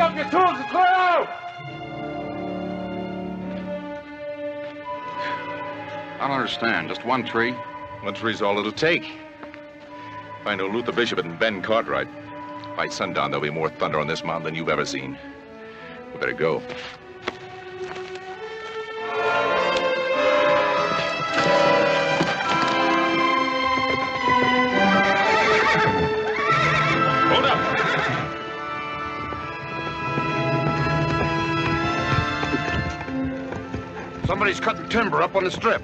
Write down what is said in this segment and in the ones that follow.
up your tools and clear out! I don't understand. Just one tree? One tree's all it'll take. Find old Luther Bishop and Ben Cartwright. By sundown, there'll be more thunder on this mountain than you've ever seen. We better go. Hold up! Somebody's cutting timber up on the strip.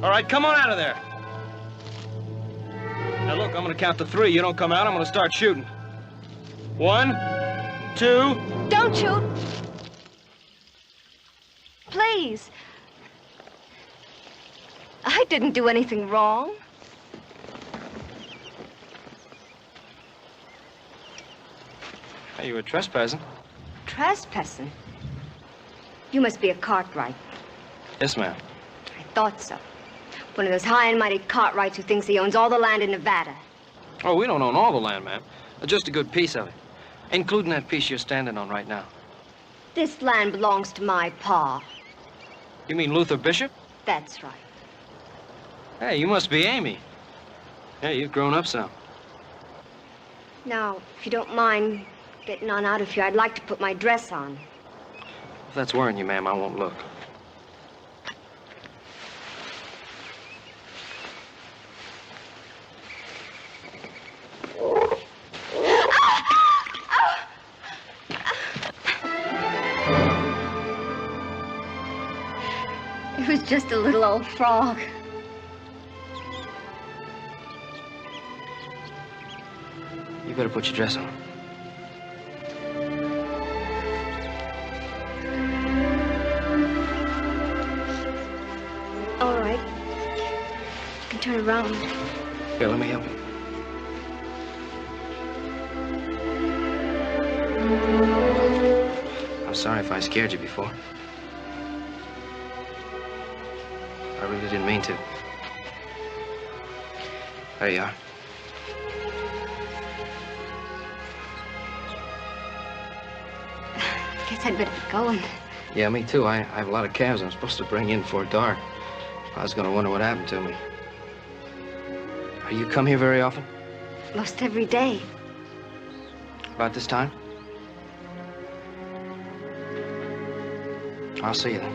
All right, come on out of there. Now, look, I'm gonna count to 3. You don't come out, I'm gonna start shooting. 1, 2... Don't shoot! Please. I didn't do anything wrong. Hey, you were trespassing. Trespassing? You must be a Cartwright. Yes, ma'am. I thought so. One of those high and mighty Cartwrights who thinks he owns all the land in Nevada. Oh, we don't own all the land, ma'am. Just a good piece of it. Including that piece you're standing on right now. This land belongs to my pa. You mean Luther Bishop? That's right. Hey, you must be Amy. Hey, you've grown up some. Now, if you don't mind getting on out of here, I'd like to put my dress on. If that's worrying you, ma'am, I won't look. It was just a little old frog. You better put your dress on. All right. You can turn around. Here, let me help you. I'm sorry if I scared you before. I really didn't mean to. There you are. Guess I'd better get going. Yeah, me too. I have a lot of calves I'm supposed to bring in before dark. I was gonna wonder what happened to me. You come here very often? Most every day. About this time? I'll see you then.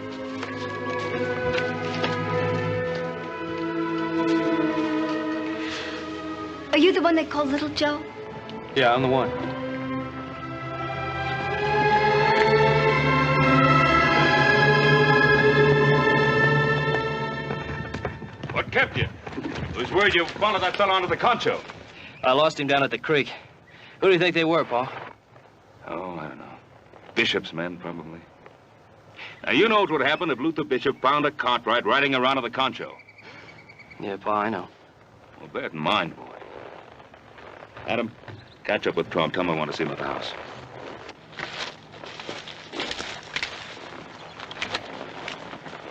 Are you the one they call Little Joe? Yeah, I'm the one. What kept you? Who's worried you followed that fellow onto the concho? I lost him down at the creek. Who do you think they were, Paul? Oh, I don't know. Bishop's men, probably. Now, you know what would happen if Luther Bishop found a Cartwright riding around on the concho. Yeah, Pa, I know. Well, bear it in mind, boy. Adam, catch up with Trump. Tell him I want to see him at the house.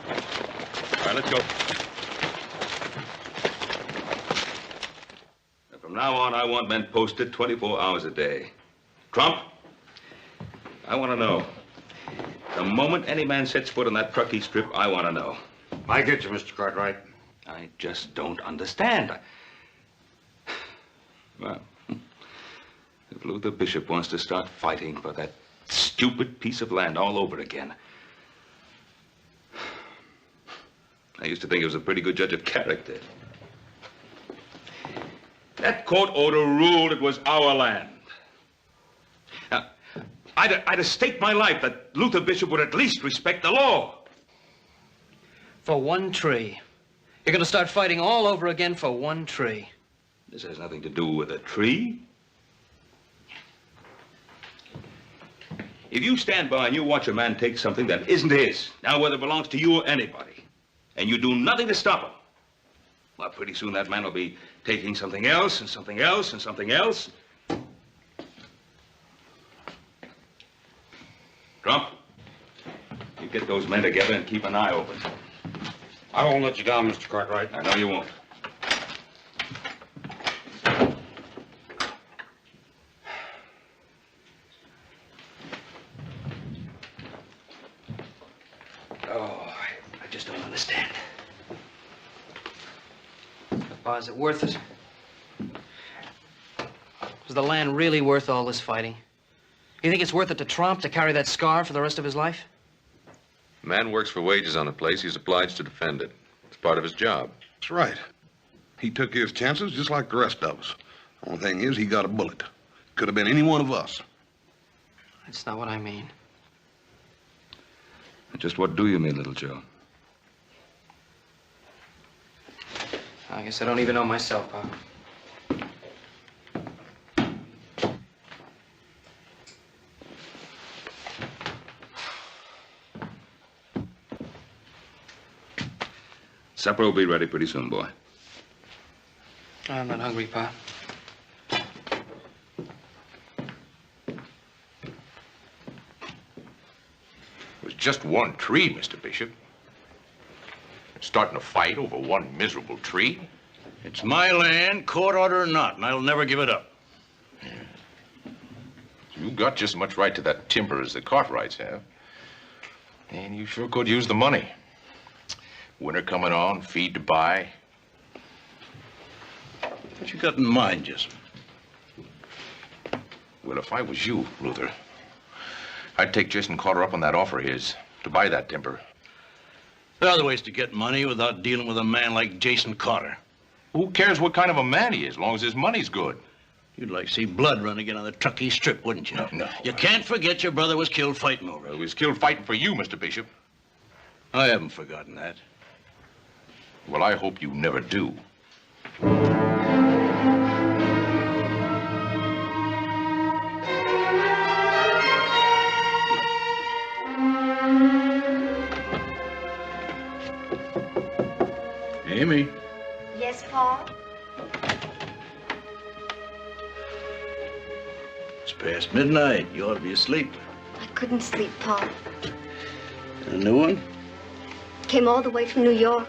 All right, let's go. And from now on, I want men posted 24 hours a day. Trump, I want to know. The moment any man sets foot on that Truckee Strip, I want to know. I get you, Mr. Cartwright. I just don't understand. Well, if Luther Bishop wants to start fighting for that stupid piece of land all over again. I used to think he was a pretty good judge of character. That court order ruled it was our land. Now, I'd have staked my life that Luther Bishop would at least respect the law. For one tree. You're going to start fighting all over again for one tree. This has nothing to do with a tree. If you stand by and you watch a man take something that isn't his, now whether it belongs to you or anybody, and you do nothing to stop him, well, pretty soon that man will be taking something else and something else and something else. Trump, you get those men together and keep an eye open. I won't let you down, Mr. Cartwright. I know you won't. Oh, I just don't understand. Pa, is it worth it? Is the land really worth all this fighting? You think it's worth it to Trump to carry that scar for the rest of his life? A man works for wages on a place, he's obliged to defend it. It's part of his job. That's right. He took his chances just like the rest of us. Only thing is, he got a bullet. Could have been any one of us. That's not what I mean. Just what do you mean, little Joe? I guess I don't even know myself, Pa. Supper will be ready pretty soon, boy. I'm not hungry, Pa. It was just one tree, Mr. Bishop. Starting a fight over one miserable tree? It's my land, court order or not, and I'll never give it up. You got just as much right to that timber as the Cartwrights have. And you sure could use the money. Winter coming on, feed to buy. What you got in mind, Jess? Well, if I was you, Luther, I'd take Jason Carter up on that offer of his to buy that timber. There are other ways to get money without dealing with a man like Jason Carter. Who cares what kind of a man he is, as long as his money's good? You'd like to see blood run again on the Truckee Strip, wouldn't you? No. You can't forget your brother was killed fighting over Well, it. he was killed fighting for you, Mr. Bishop. I haven't forgotten that. Well, I hope you never do. Amy, Yes, Pa? it's past midnight. You ought to be asleep. I couldn't sleep, Pa. A new one? Came all the way from New York.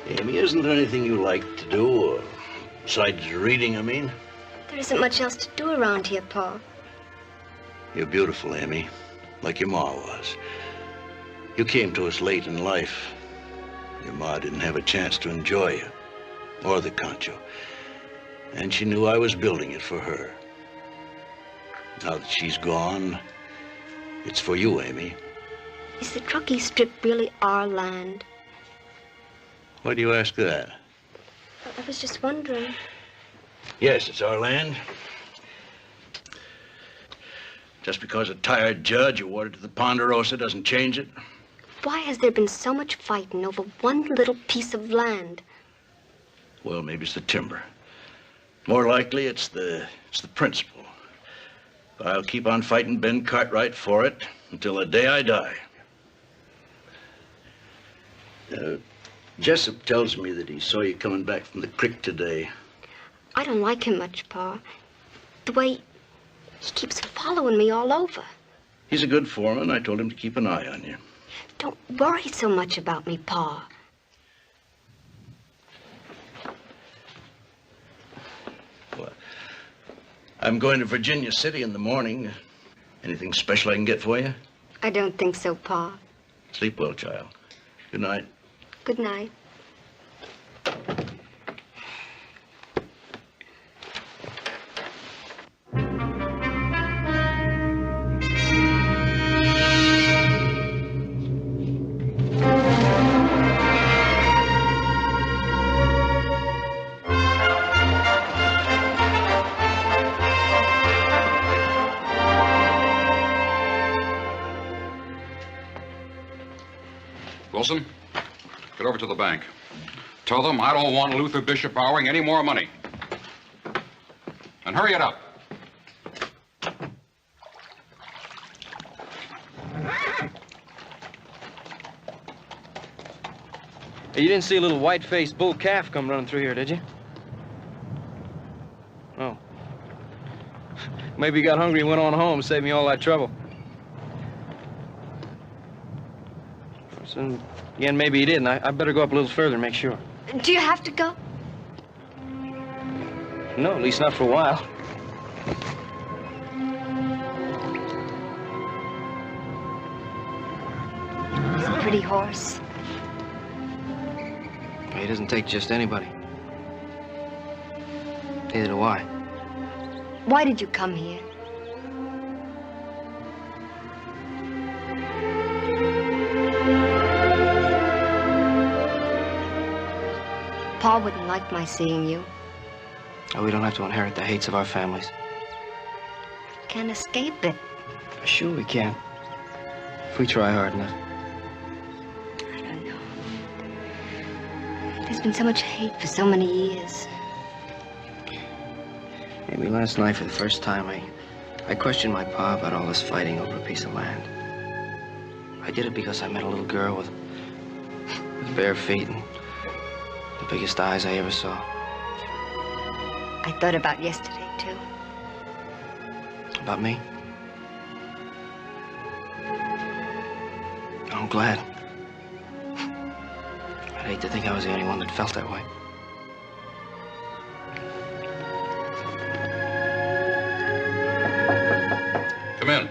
Amy, isn't there anything you like to do, or besides reading, I mean? There isn't much else to do around here, Pa. You're beautiful, Amy, like your ma was. You came to us late in life. Your ma didn't have a chance to enjoy you, or the Concho. And she knew I was building it for her. Now that she's gone, it's for you, Amy. Is the Truckee Strip really our land? Why do you ask that? I was just wondering. Yes, it's our land. Just because a tired judge awarded to the Ponderosa doesn't change it. Why has there been so much fighting over one little piece of land? Well, maybe it's the timber. More likely, it's the principle. But I'll keep on fighting Ben Cartwright for it until the day I die. Jessup tells me that he saw you coming back from the creek today. I don't like him much, Pa. The way he keeps following me all over. He's a good foreman. I told him to keep an eye on you. Don't worry so much about me, Pa. Well, I'm going to Virginia City in the morning. Anything special I can get for you? I don't think so, Pa. Sleep well, child. Good night. Good night. Wilson, get over to the bank. Tell them I don't want Luther Bishop borrowing any more money. And hurry it up. Hey, you didn't see a little white-faced bull calf come running through here, did you? Oh. Maybe he got hungry and went on home, saved me all that trouble. So, again, maybe he didn't. I better go up a little further and make sure. Do you have to go? No, at least not for a while. He's a pretty horse. He doesn't take just anybody. Neither do I. Why did you come here? Pa wouldn't like my seeing you. Oh, we don't have to inherit the hates of our families. Can't escape it. Sure we can. If we try hard enough. I don't know. There's been so much hate for so many years. Maybe last night, for the first time, I questioned my pa about all this fighting over a piece of land. I did it because I met a little girl with bare feet and the biggest eyes I ever saw. I thought about yesterday, too. About me? I'm glad. I'd hate to think I was the only one that felt that way. Come in.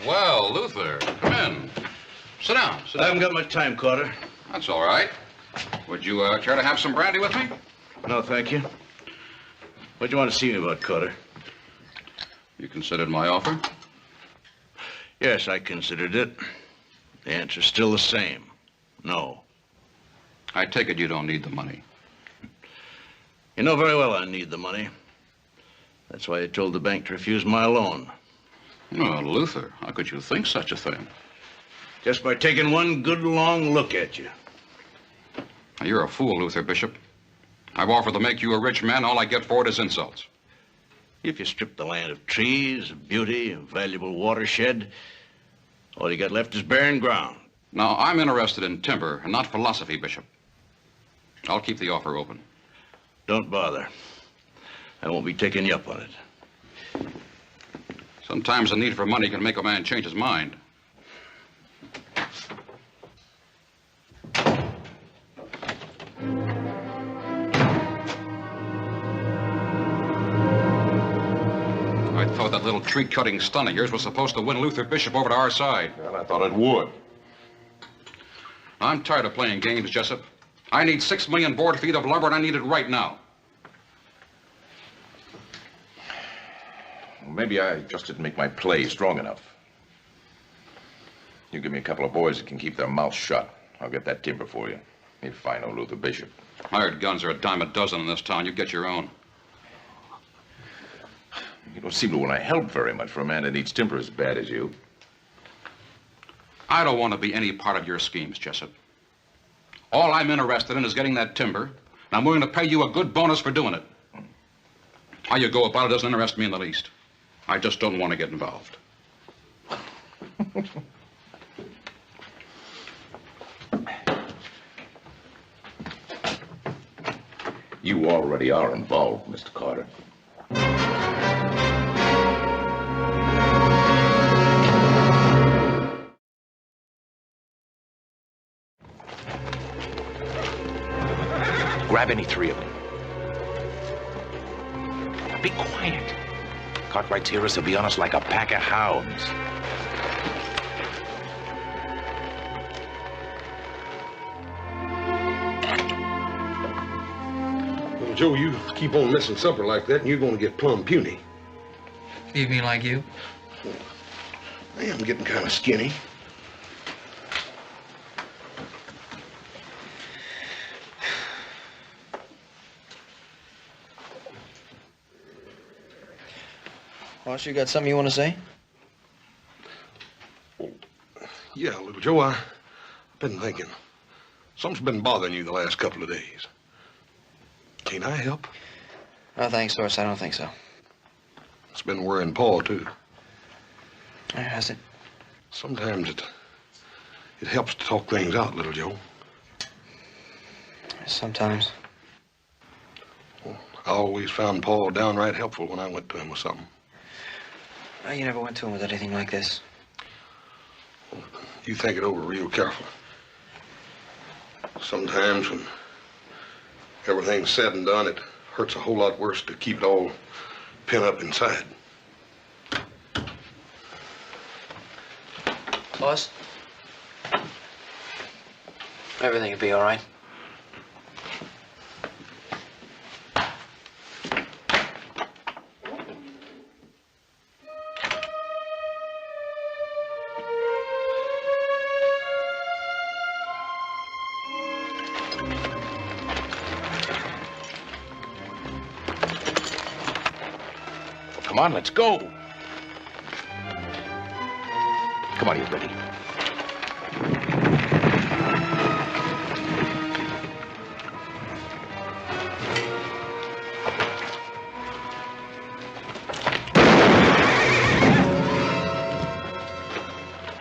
Well, Luther, come in. Sit down, sit I down. haven't got much time, Carter. That's all right. Would you care to have some brandy with me? No, thank you. What'd you want to see me about, Carter? You considered my offer? Yes, I considered it. The answer's still the same. No. I take it you don't need the money. You know very well I need the money. That's why I told the bank to refuse my loan. Oh, Luther, how could you think such a thing? Just by taking one good long look at you. Now, you're a fool, Luther Bishop. I've offered to make you a rich man. All I get for it is insults. If you strip the land of trees, of beauty, of valuable watershed, all you got left is barren ground. Now, I'm interested in timber and not philosophy, Bishop. I'll keep the offer open. Don't bother. I won't be taking you up on it. Sometimes the need for money can make a man change his mind. I thought that little tree-cutting stunt of yours was supposed to win Luther Bishop over to our side. Well, I thought it would. I'm tired of playing games, Jessup. I need 6 million board feet of lumber, and I need it right now. Maybe I just didn't make my play strong enough. You give me a couple of boys that can keep their mouths shut. I'll get that timber for you. If I know Luther Bishop. Hired guns are a dime a dozen in this town. You get your own. You don't seem to want to help very much for a man that needs timber as bad as you. I don't want to be any part of your schemes, Jessup. All I'm interested in is getting that timber, and I'm willing to pay you a good bonus for doing it. How you go about it doesn't interest me in the least. I just don't want to get involved. You already are involved, Mr. Carter. Grab any three of them. Be quiet. Cartwright's hear us, he'll be on us like a pack of hounds. Well, Joe, you keep on missing supper like that, and you're going to get plumb puny. You mean like you? I am getting kind of skinny. Boss, you got something you want to say? Yeah, little Joe, I've been thinking. Something's been bothering you the last couple of days. Can't I help? No, thanks, Horace. I don't think so. It's been worrying Paul, too. Has it? Sometimes it helps to talk things out, little Joe. Sometimes. Well, I always found Paul downright helpful when I went to him with something. You never went to him with anything like this. Well, you think it over real careful. Sometimes when everything's said and done, it hurts a whole lot worse to keep it all pent up inside. Boss? Everything will be all right. Come on, let's go. Come on, you ready?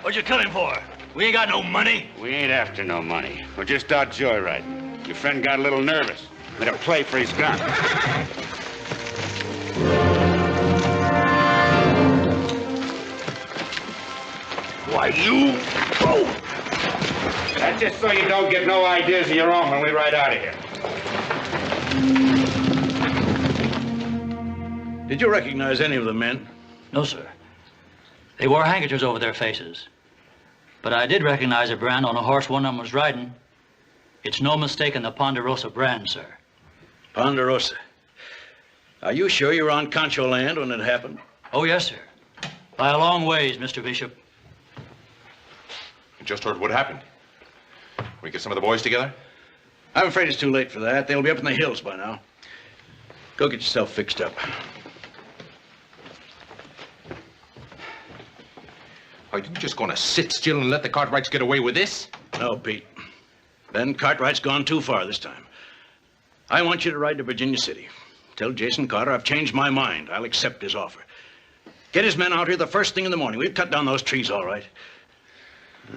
What'd you kill him for? We ain't got no money. We ain't after no money. We're just out joyriding. Your friend got a little nervous. Made a play for his gun. Why, you... Oh! That's just so you don't get no ideas of your own when we ride out of here. Did you recognize any of the men? No, sir. They wore handkerchiefs over their faces. But I did recognize a brand on a horse one of them was riding. It's no mistaking the Ponderosa brand, sir. Ponderosa. Are you sure you were on Concho land when it happened? Oh, yes, sir. By a long ways, Mr. Bishop. I just heard what happened. We get some of the boys together? I'm afraid it's too late for that. They'll be up in the hills by now. Go get yourself fixed up. Are you just gonna sit still and let the Cartwrights get away with this? No, Pete. Ben Cartwright's gone too far this time. I want you to ride to Virginia City. Tell Jason Carter I've changed my mind. I'll accept his offer. Get his men out here the first thing in the morning. We've cut down those trees all right.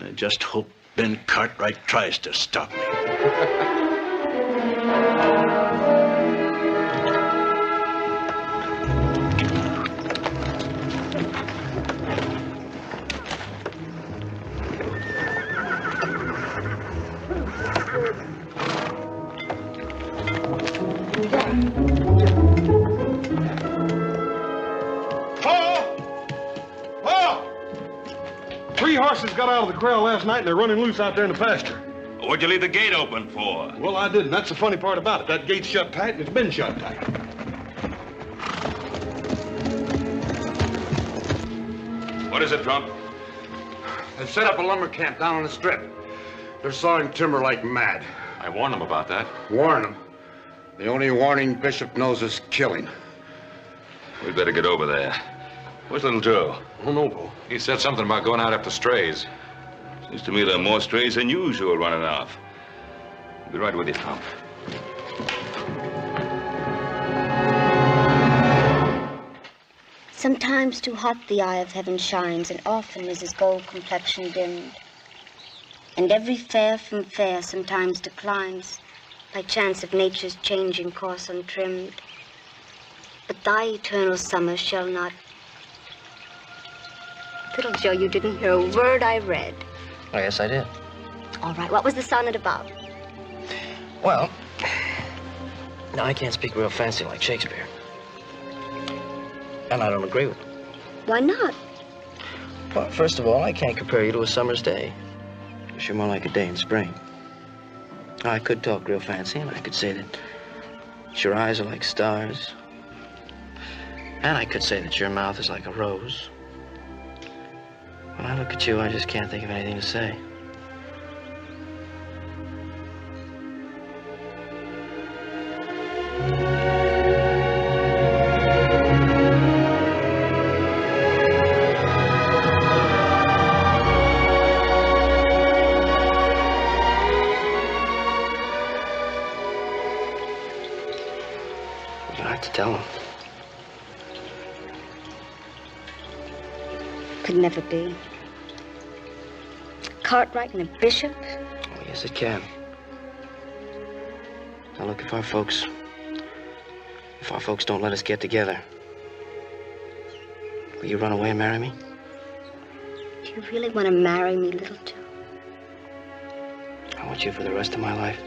I just hope Ben Cartwright tries to stop me. Three horses got out of the corral last night, and they're running loose out there in the pasture. What'd you leave the gate open for? Well, I didn't. That's the funny part about it. That gate's shut tight, and it's been shut tight. What is it, Trump? They've set up a lumber camp down on the strip. They're sawing timber like mad. I warned them about that. Warn them. The only warning Bishop knows is killing. We'd better get over there. Where's little Joe? Oh, no, Paul. He said something about going out after strays. Seems to me there are more strays than usual running off. I'll be right with you, Tom. Sometimes too hot the eye of heaven shines, and often is his gold complexion dimmed. And every fair from fair sometimes declines, by chance of nature's changing course untrimmed. But thy eternal summer shall not. Little Joe, you didn't hear a word I read. Oh, yes, I did. All right, what was the sonnet about? Well, now I can't speak real fancy like Shakespeare. And I don't agree with him. Why not? Well, first of all, I can't compare you to a summer's day. Because you're more like a day in spring. I could talk real fancy, and I could say that your eyes are like stars. And I could say that your mouth is like a rose. When I look at you, I just can't think of anything to say. You have to tell him. Could never be. Cartwright and a bishop? Oh, yes, it can. Now, look, if our folks don't let us get together, will you run away and marry me? Do you really want to marry me, little Joe? I want you for the rest of my life.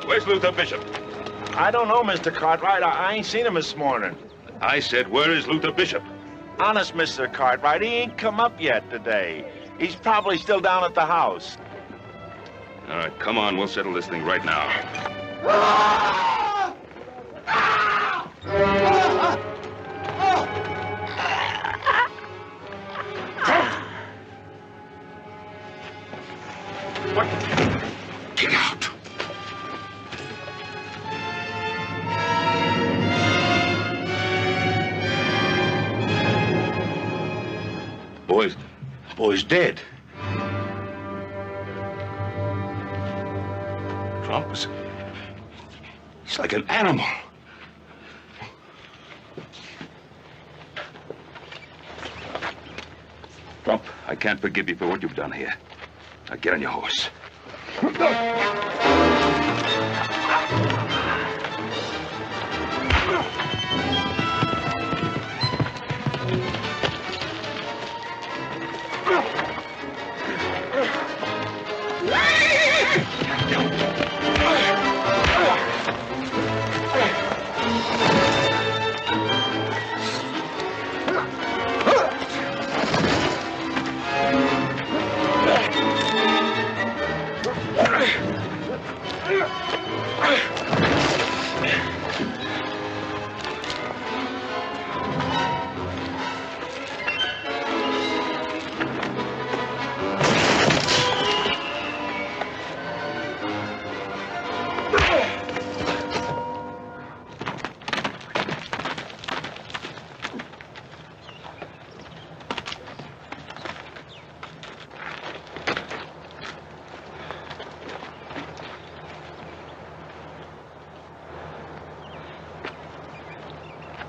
Where's Luther Bishop? I don't know, Mr. Cartwright. I ain't seen him this morning. I said, where is Luther Bishop? Honest, Mr. Cartwright, he ain't come up yet today. He's probably still down at the house. All right, come on. We'll settle this thing right now. Get out. Boy's dead. Trump's... He's like an animal. Trump, I can't forgive you for what you've done here. Now get on your horse.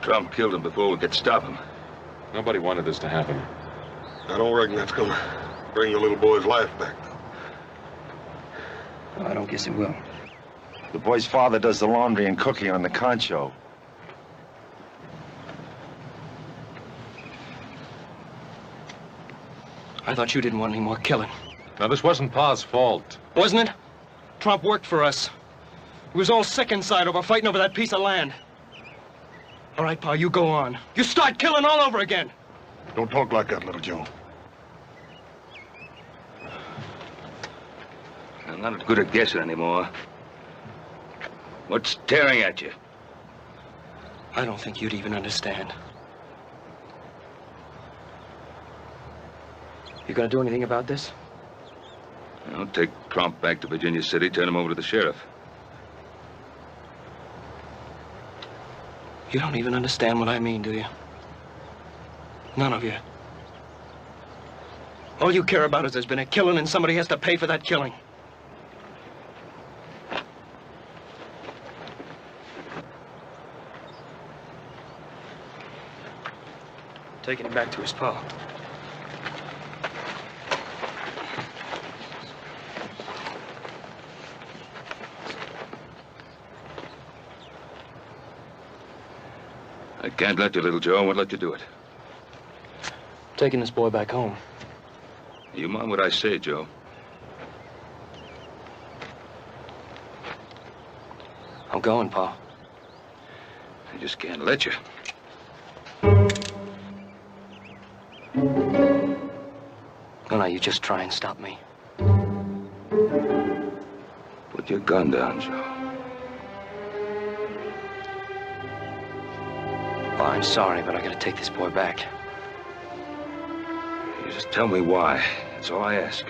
Trump killed him before we could stop him. Nobody wanted this to happen. I don't reckon that's gonna bring the little boy's life back, though. Well, I don't guess it will. The boy's father does the laundry and cooking on the concho. I thought you didn't want any more killing. Now, this wasn't Pa's fault. Wasn't it? Trump worked for us. He was all sick inside over fighting over that piece of land. All right, Pa, you go on. You start killing all over again. Don't talk like that, little Joe. I'm not good at guessing anymore. What's tearing at you? I don't think you'd even understand. You gonna do anything about this? I'll take Trump back to Virginia City, turn him over to the sheriff. You don't even understand what I mean, do you? None of you. All you care about is there's been a killing and somebody has to pay for that killing. Taking him back to his pa. I can't let you, little Joe. I won't let you do it. Taking this boy back home. You mind what I say, Joe? I'm going, Pa. I just can't let you. No, you just try and stop me. Put your gun down, Joe. Well, I'm sorry, but I gotta take this boy back. You just tell me why. That's all I ask.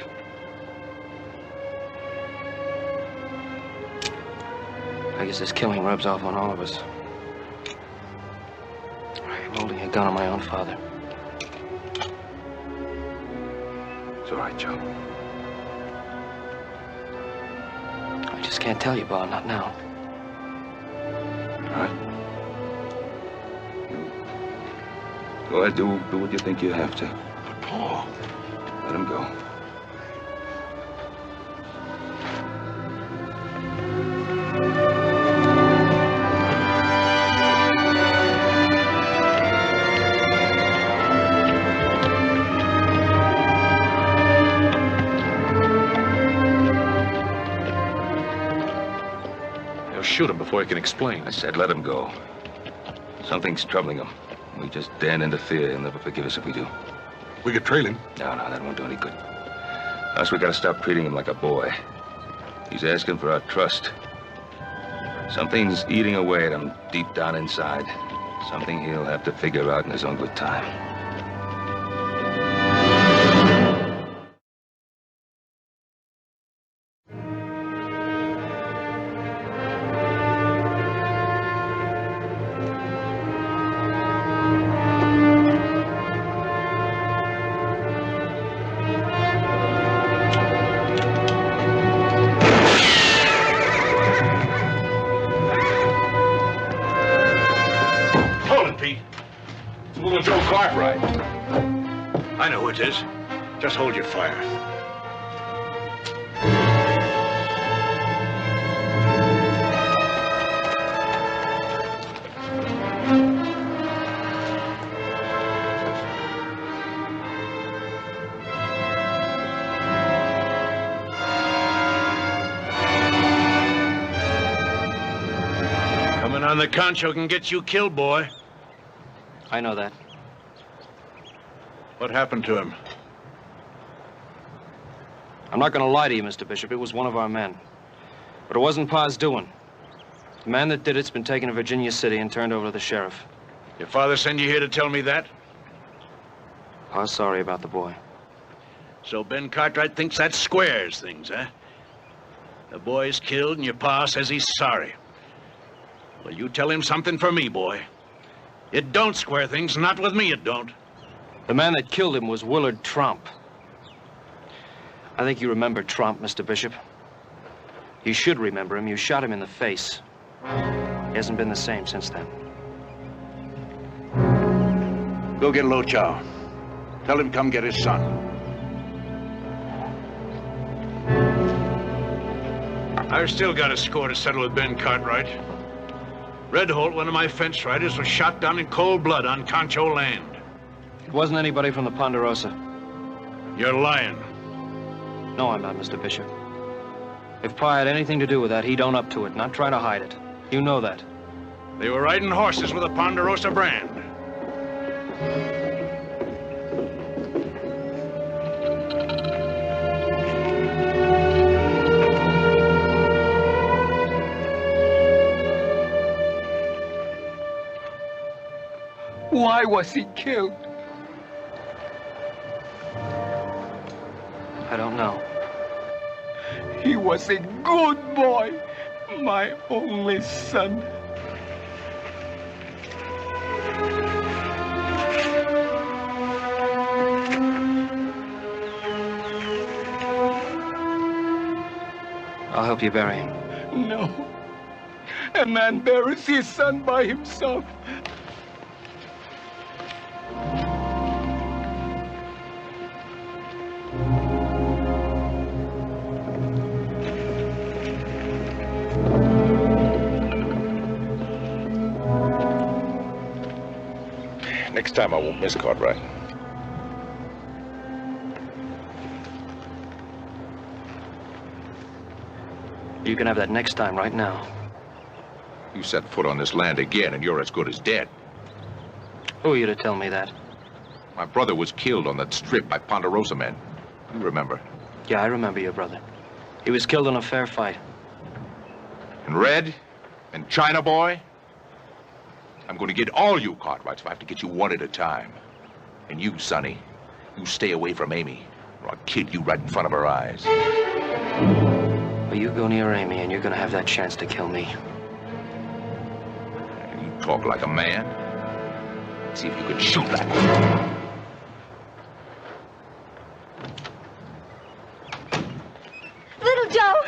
I guess this killing rubs off on all of us. I'm holding a gun on my own father. It's all right, Joe. I just can't tell you, Bob, not now. All right. Go ahead, do what you think you have to. But, Paul... Let him go. They'll shoot him before he can explain. I said let him go. Something's troubling him. We just daren't interfere. He'll never forgive us if we do. We could trail him. No, that won't do any good. Us, we gotta stop treating him like a boy. He's asking for our trust. Something's eating away at him deep down inside. Something he'll have to figure out in his own good time. I know who it is. Just hold your fire. Coming on the concho can get you killed, boy. I know that. What happened to him? I'm not gonna lie to you, Mr. Bishop. It was one of our men. But it wasn't Pa's doing. The man that did it's been taken to Virginia City and turned over to the sheriff. Your father send you here to tell me that? Pa's sorry about the boy. So Ben Cartwright thinks that squares things, huh? The boy's killed and your pa says he's sorry. Well, you tell him something for me, boy. It don't square things, not with me it don't. The man that killed him was Willard Trump. I think you remember Trump, Mr. Bishop. You should remember him. You shot him in the face. He hasn't been the same since then. Go get Lo Chow. Tell him come get his son. I've still got a score to settle with Ben Cartwright. Red Holt, one of my fence riders, was shot down in cold blood on Concho land. It wasn't anybody from the Ponderosa. You're lying. No, I'm not, Mr. Bishop. If Pa had anything to do with that, he'd own up to it, not try to hide it. You know that. They were riding horses with a Ponderosa brand. Why was he killed? I don't know. He was a good boy, my only son. I'll help you bury him. No. A man buries his son by himself. Next time I won't miss Cartwright. You can have that next time right now. You set foot on this land again, and you're as good as dead. Who are you to tell me that? My brother was killed on that strip by Ponderosa men. You remember? Yeah, I remember your brother. He was killed in a fair fight. And Red? And China Boy? I'm going to get all you Cartwrights if I have to get you one at a time. And you, Sonny, you stay away from Amy, or I'll kill you right in front of her eyes. Well, you go near Amy, and you're going to have that chance to kill me. You talk like a man. See if you can shoot like one. Little Joe!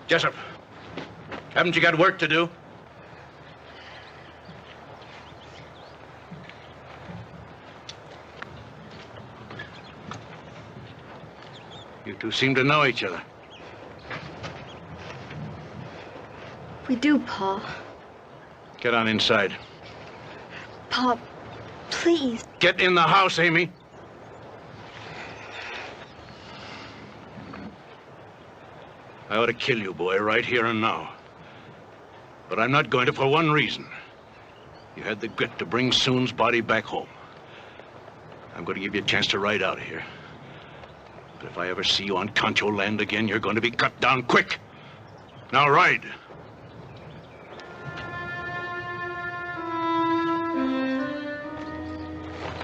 Jessup, haven't you got work to do? You two seem to know each other. We do, Pa. Get on inside. Pa, please. Get in the house, Amy. I ought to kill you, boy, right here and now. But I'm not going to for one reason. You had the grit to bring Soon's body back home. I'm going to give you a chance to ride out of here. But if I ever see you on Concho land again, you're going to be cut down quick. Now ride.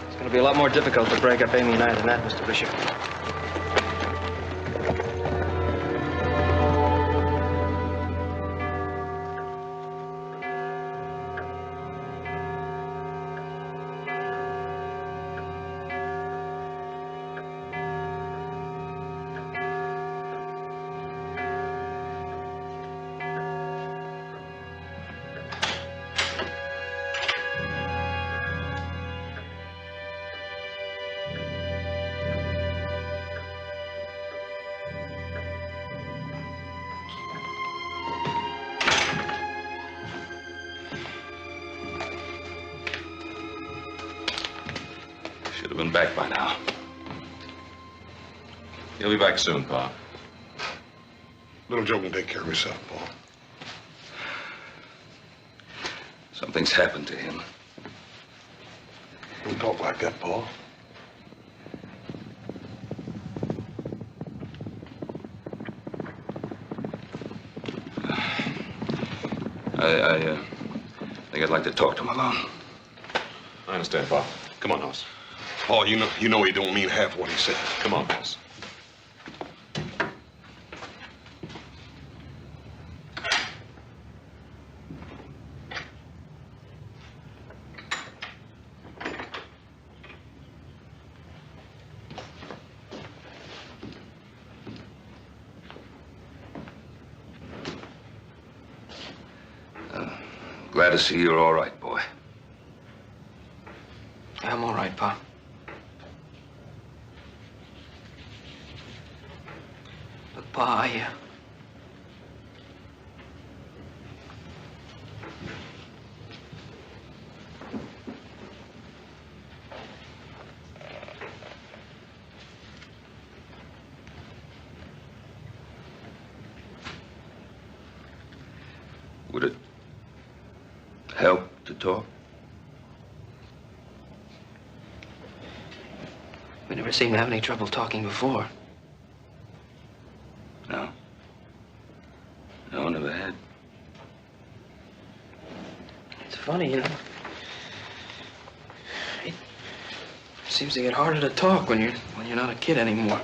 It's going to be a lot more difficult to break up Amy and I than that, Mr. Bishop. Should have been back by now. He'll be back soon, Pa. Little Joe can take care of himself, Paul. Something's happened to him. Don't talk like that, Paul. I think I'd like to talk to him alone. I understand, Pa. Come on, Hoss. Paul, you know he don't mean half what he says. Come on, Hoss. Glad to see you're all right, boy. I'm all right, Pa. But, Pa, talk? We never seemed to have any trouble talking before. No. No, never had. It's funny, you know. It seems to get harder to talk when you're not a kid anymore.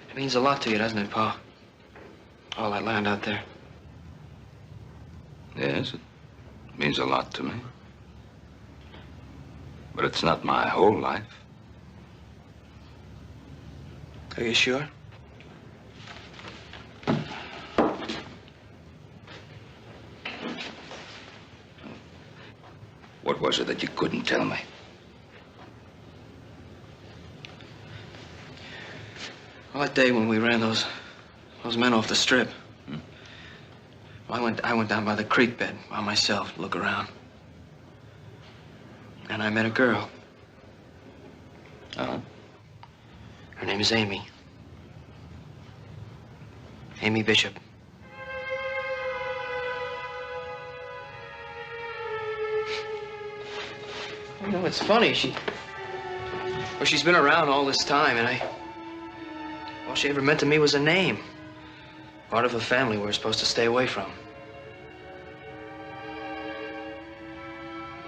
It means a lot to you, doesn't it, Pa? All that land out there. Yes, it means a lot to me. But it's not my whole life. Are you sure? What was it that you couldn't tell me? Well, that day when we ran those men off the strip. Well, I went down by the creek bed by myself to look around. And I met a girl. Uh-huh. Her name is Amy. Amy Bishop. You know, it's funny. She's been around all this time, and all she ever meant to me was a name. Part of a family we're supposed to stay away from.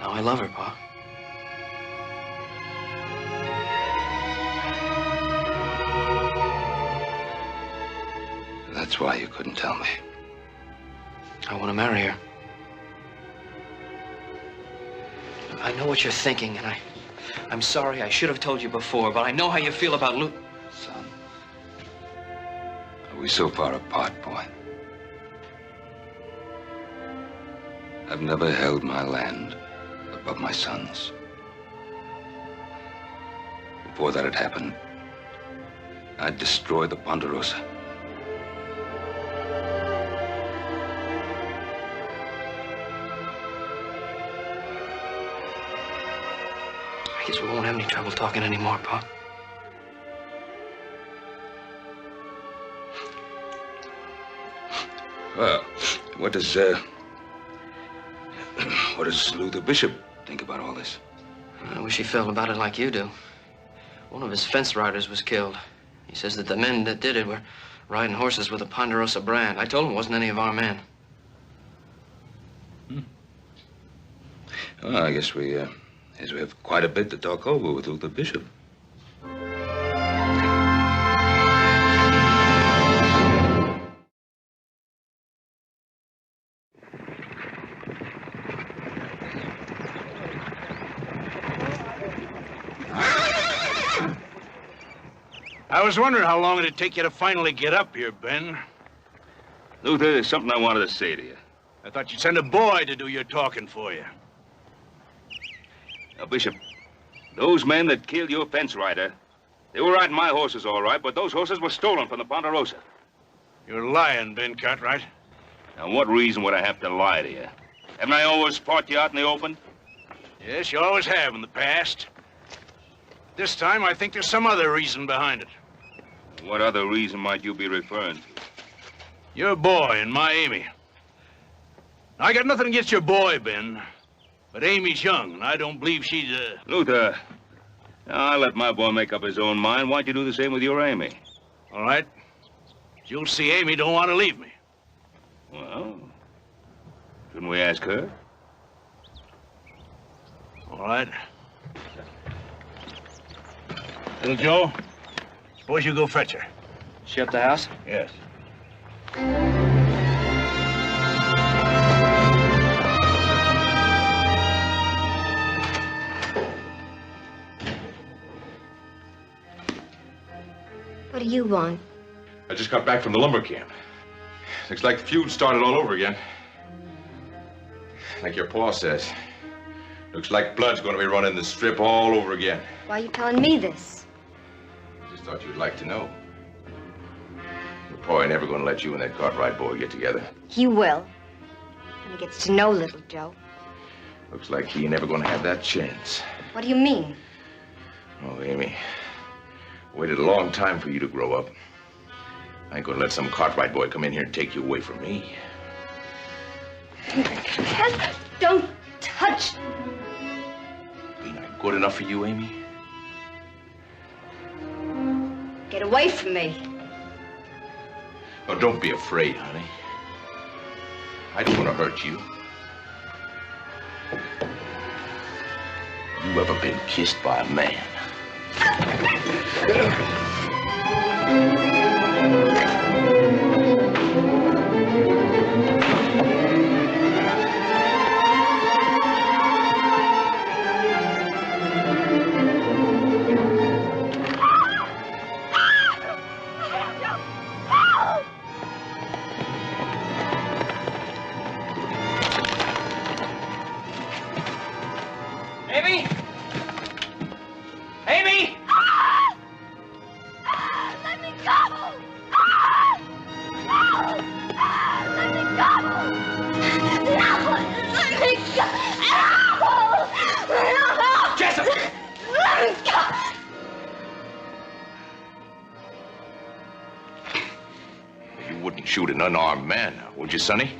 Now I love her, Pa. That's why you couldn't tell me. I want to marry her. I know what you're thinking, and I'm sorry I should have told you before, but I know how you feel about Luke. Son, are we so far apart, boy? I've never held my land above my son's. Before that had happened, I'd destroyed the Ponderosa. I guess we won't have any trouble talking anymore, Pa. Well, what does Luther Bishop think about all this? I wish he felt about it like you do. One of his fence riders was killed. He says that the men that did it were riding horses with a Ponderosa brand. I told him it wasn't any of our men. Well, I guess we have quite a bit to talk over with Luther Bishop. I was wondering how long it'd take you to finally get up here, Ben. Luther, there's something I wanted to say to you. I thought you'd send a boy to do your talking for you. Now, Bishop, those men that killed your fence rider, they were riding my horses, all right, but those horses were stolen from the Ponderosa. You're lying, Ben Cartwright. Now, what reason would I have to lie to you? Haven't I always fought you out in the open? Yes, you always have in the past. This time, I think there's some other reason behind it. What other reason might you be referring to? Your boy and my Amy. I got nothing against your boy, Ben. But Amy's young, and I don't believe she's Luther, I'll let my boy make up his own mind. Why don't you do the same with your Amy? All right. You'll see Amy don't want to leave me. Well, shouldn't we ask her? All right. Little Joe, suppose you go fetch her. She up the house? Yes. What do you want? I just got back from the lumber camp. Looks like the feud started all over again. Like your pa says. Looks like blood's going to be running the strip all over again. Why are you telling me this? Just thought you'd like to know. Your pa ain't never going to let you and that Cartwright boy get together. He will. When he gets to know little Joe. Looks like he ain't never going to have that chance. What do you mean? Oh, Amy. Waited a long time for you to grow up. I ain't gonna let some Cartwright boy come in here and take you away from me. Don't touch. Ain't I good enough for you, Amy? Get away from me. Oh, don't be afraid, honey. I don't want to hurt you. You ever been kissed by a man? Amy? Amy! Let me go! No! Let me go! No! Let me go! No! Jessup! Let me go! You wouldn't shoot an unarmed man, now, would you, Sonny?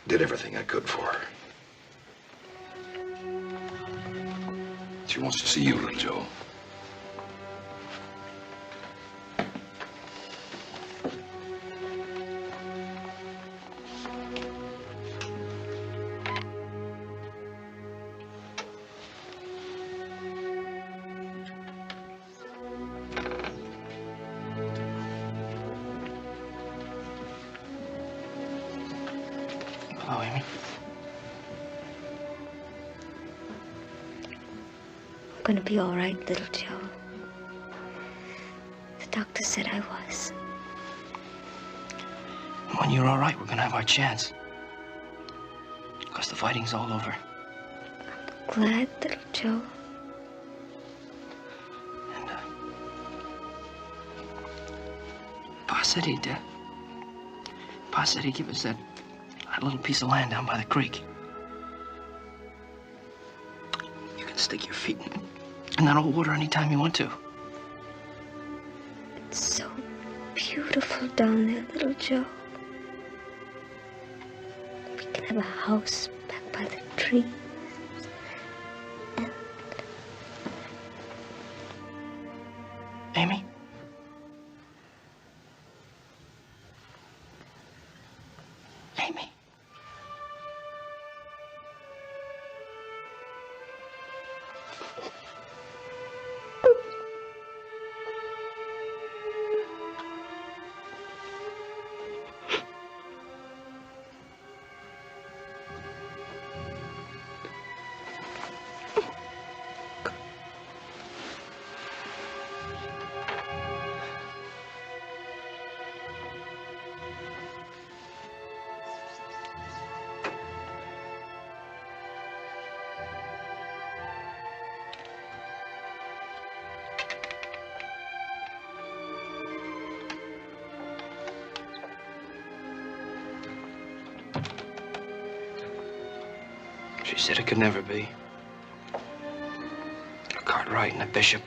Did everything I could for her. She wants to see you, little Joe. Hello, Amy. I'm gonna be all right, little Joe. The doctor said I was. And when you're all right, we're gonna have our chance. Because the fighting's all over. Glad, little Joe. And, Pa said he'd give us that little piece of land down by the creek. You can stick your feet in that old water anytime you want to. It's so beautiful down there, little Joe. We can have a house back by the tree. Amy? Amy? She said it could never be. A Cartwright and a bishop.